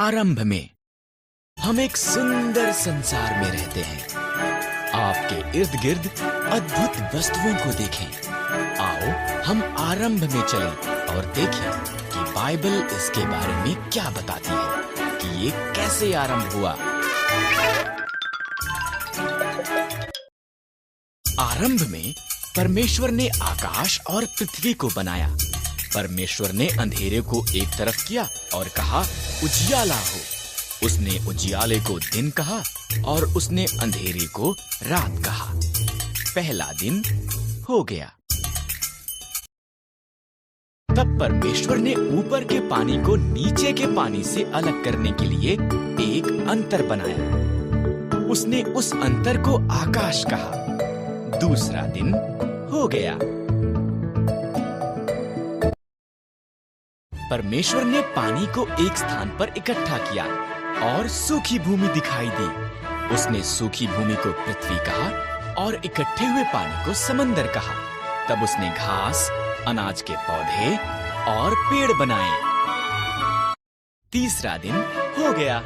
आरंभ में हम एक सुंदर संसार में रहते हैं। आपके इर्द गिर्द अद्भुत वस्तुओं को देखें। आओ हम आरंभ में चलें और देखें कि बाइबल इसके बारे में क्या बताती है कि ये कैसे आरंभ हुआ। आरंभ में परमेश्वर ने आकाश और पृथ्वी को बनाया। परमेश्वर ने अंधेरे को एक तरफ किया और कहा उजियाला हो। उसने उजियाले को दिन कहा और उसने अंधेरे को रात कहा। पहला दिन हो गया। तब परमेश्वर ने ऊपर के पानी को नीचे के पानी से अलग करने के लिए एक अंतर बनाया। उसने उस अंतर को आकाश कहा। दूसरा दिन हो गया। परमेश्वर ने पानी को एक स्थान पर इकट्ठा किया और सूखी भूमि दिखाई दी। उसने सूखी भूमि को पृथ्वी कहा और इकट्ठे हुए पानी को समंदर कहा। तब उसने घास, अनाज के पौधे और पेड़ बनाए। तीसरा दिन हो गया।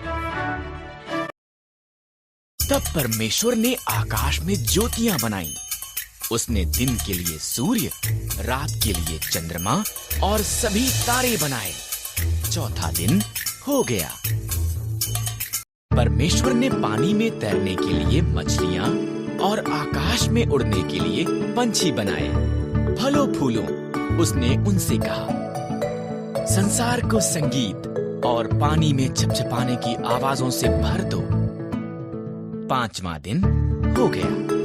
तब परमेश्वर ने आकाश में ज्योतियां बनाई। उसने दिन के लिए सूर्य, रात के लिए चंद्रमा और सभी तारे बनाए। चौथा दिन हो गया। परमेश्वर ने पानी में तैरने के लिए मछलियां और आकाश में उड़ने के लिए पंछी बनाए। फलों फूलों उसने उनसे कहा संसार को संगीत और पानी में छपछपाने की आवाजों से भर दो। पांचवा दिन हो गया।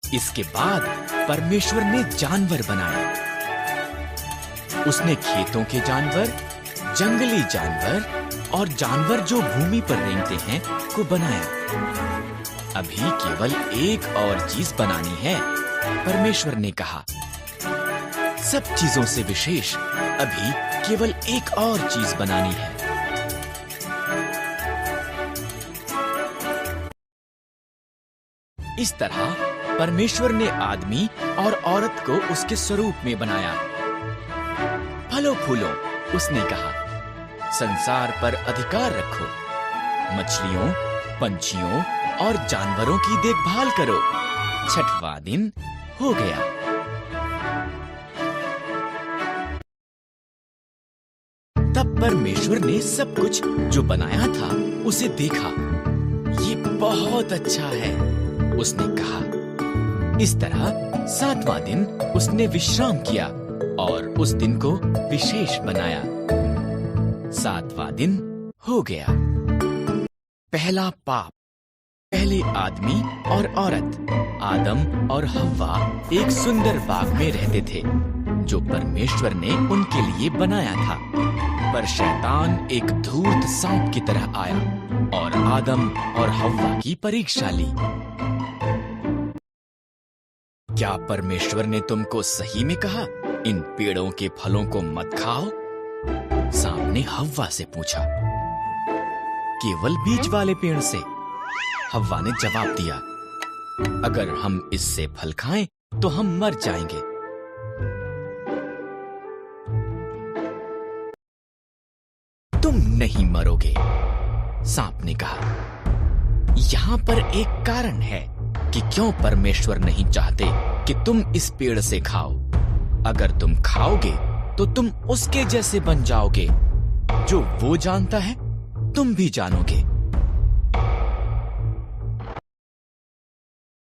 इसके बाद परमेश्वर ने जानवर बनाए। उसने खेतों के जानवर, जंगली जानवर और जानवर जो भूमि पर रेंगते हैं को बनाया। अभी केवल एक और चीज बनानी है। परमेश्वर ने कहा सब चीजों से विशेष अभी केवल एक और चीज बनानी है। इस तरह परमेश्वर ने आदमी और औरत को उसके स्वरूप में बनाया। फलों फूलों उसने कहा संसार पर अधिकार रखो। मछलियों, पंछियों और जानवरों की देखभाल करो। छठवां दिन हो गया। तब परमेश्वर ने सब कुछ जो बनाया था उसे देखा। ये बहुत अच्छा है, उसने कहा। इस तरह सातवां दिन उसने विश्राम किया और उस दिन को विशेष बनाया। सातवां दिन हो गया। पहला पाप। पहले आदमी और औरत, आदम और हव्वा एक सुंदर बाग में रहते थे जो परमेश्वर ने उनके लिए बनाया था। पर शैतान एक धूर्त सांप की तरह आया और आदम और हव्वा की परीक्षा ली। क्या परमेश्वर ने तुमको सही में कहा इन पेड़ों के फलों को मत खाओ? सांप ने हव्वा से पूछा। केवल बीज वाले पेड़ से, हव्वा ने जवाब दिया। अगर हम इससे फल खाएं तो हम मर जाएंगे। तुम नहीं मरोगे, सांप ने कहा। यहाँ पर एक कारण है कि क्यों परमेश्वर नहीं चाहते कि तुम इस पेड़ से खाओ। अगर तुम खाओगे तो तुम उसके जैसे बन जाओगे। जो वो जानता है तुम भी जानोगे।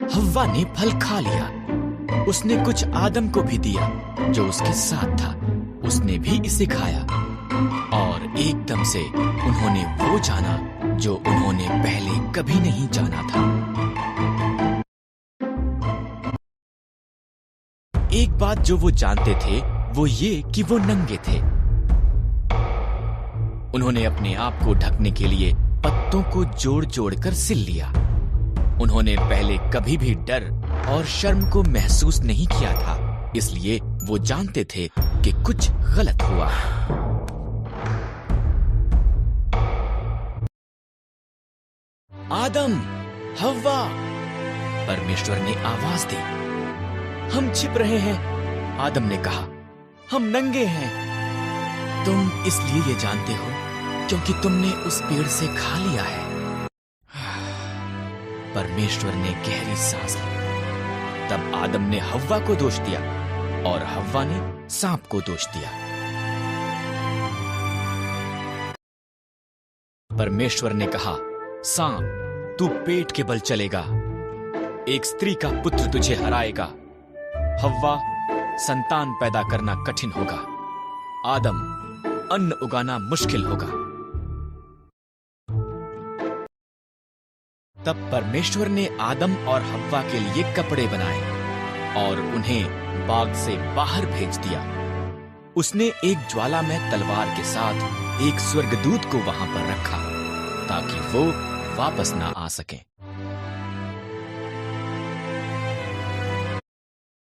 हव्वा ने फल खा लिया। उसने कुछ आदम को भी दिया जो उसके साथ था। उसने भी इसे खाया और एकदम से उन्होंने वो जाना जो उन्होंने पहले कभी नहीं जाना था। एक बात जो वो जानते थे वो ये कि वो नंगे थे। उन्होंने अपने आप को ढकने के लिए पत्तों को जोड़ जोड़ कर सिल लिया। उन्होंने पहले कभी भी डर और शर्म को महसूस नहीं किया था, इसलिए वो जानते थे कि कुछ गलत हुआ। आदम, हव्वा, परमेश्वर ने आवाज दी। हम छिप रहे हैं, आदम ने कहा। हम नंगे हैं। तुम इसलिए ये जानते हो क्योंकि तुमने उस पेड़ से खा लिया है। परमेश्वर ने गहरी सांस ली। तब आदम ने हव्वा को दोष दिया और हव्वा ने सांप को दोष दिया। परमेश्वर ने कहा, सांप, तू पेट के बल चलेगा, एक स्त्री का पुत्र तुझे हराएगा। हव्वा, संतान पैदा करना कठिन होगा। आदम, अन्न उगाना मुश्किल होगा। तब परमेश्वर ने आदम और हव्वा के लिए कपड़े बनाए और उन्हें बाग से बाहर भेज दिया। उसने एक ज्वालामय तलवार के साथ एक स्वर्गदूत को वहां पर रखा ताकि वो वापस ना आ सके।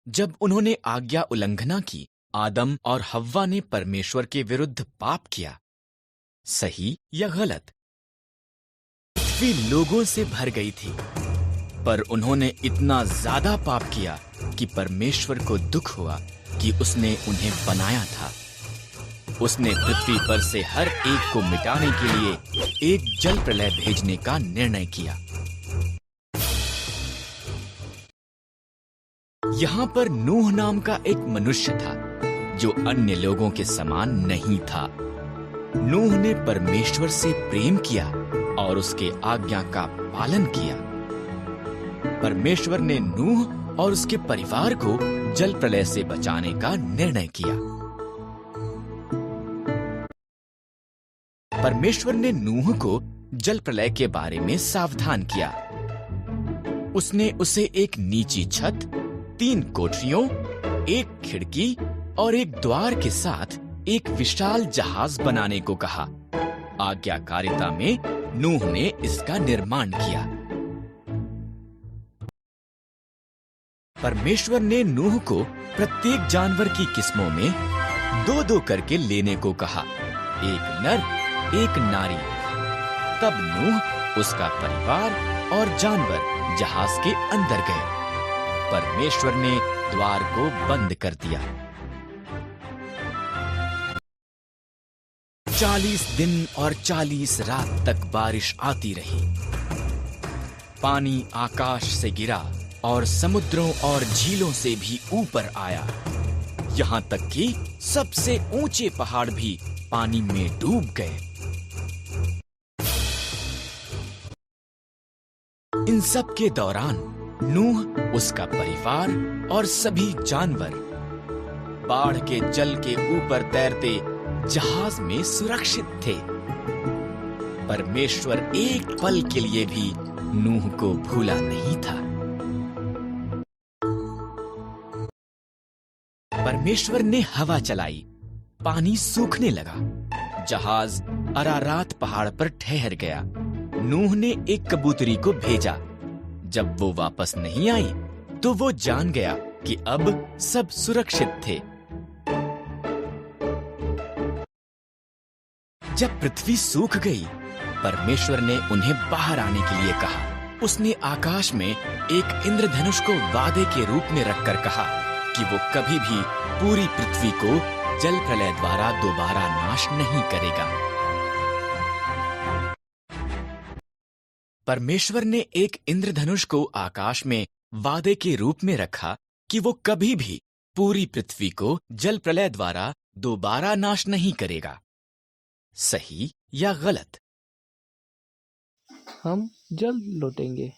जब उन्होंने आज्ञा उल्लंघना की, आदम और हव्वा ने परमेश्वर के विरुद्ध पाप किया। सही या गलत? पृथ्वी लोगों से भर गई थी, पर उन्होंने इतना ज्यादा पाप किया कि परमेश्वर को दुख हुआ कि उसने उन्हें बनाया था। उसने पृथ्वी पर से हर एक को मिटाने के लिए एक जल प्रलय भेजने का निर्णय किया। यहां पर नूह नाम का एक मनुष्य था जो अन्य लोगों के समान नहीं था। नूह ने परमेश्वर से प्रेम किया और उसके आज्ञा का पालन किया। परमेश्वर ने नूह और उसके परिवार को जल प्रलय से बचाने का निर्णय किया। परमेश्वर ने नूह को जल प्रलय के बारे में सावधान किया। उसने उसे एक नीची छत, 3 कोठरियों, एक खिड़की और एक द्वार के साथ एक विशाल जहाज बनाने को कहा। आज्ञाकारिता में नूह ने इसका निर्माण किया। परमेश्वर ने नूह को प्रत्येक जानवर की किस्मों में 2-2 करके लेने को कहा, एक नर, एक नारी। तब नूह, उसका परिवार और जानवर जहाज के अंदर गए। परमेश्वर ने द्वार को बंद कर दिया। 40 दिन और 40 रात तक बारिश आती रही। पानी आकाश से गिरा और समुद्रों और झीलों से भी ऊपर आया, यहाँ तक कि सबसे ऊंचे पहाड़ भी पानी में डूब गए। इन सब के दौरान नूह, उसका परिवार और सभी जानवर बाढ़ के जल के ऊपर तैरते जहाज में सुरक्षित थे। परमेश्वर एक पल के लिए भी नूह को भूला नहीं था। परमेश्वर ने हवा चलाई, पानी सूखने लगा। जहाज अरारात पहाड़ पर ठहर गया। नूह ने एक कबूतरी को भेजा। जब वो वापस नहीं आई, तो वो जान गया कि अब सब सुरक्षित थे। जब पृथ्वी सूख गई, परमेश्वर ने उन्हें बाहर आने के लिए कहा। उसने आकाश में एक इंद्रधनुष को वादे के रूप में रखकर कहा कि वो कभी भी पूरी पृथ्वी को जल प्रलय द्वारा दोबारा नाश नहीं करेगा। परमेश्वर ने एक इंद्रधनुष को आकाश में वादे के रूप में रखा कि वो कभी भी पूरी पृथ्वी को जल प्रलय द्वारा दोबारा नाश नहीं करेगा। सही या गलत? हम जल्द लौटेंगे।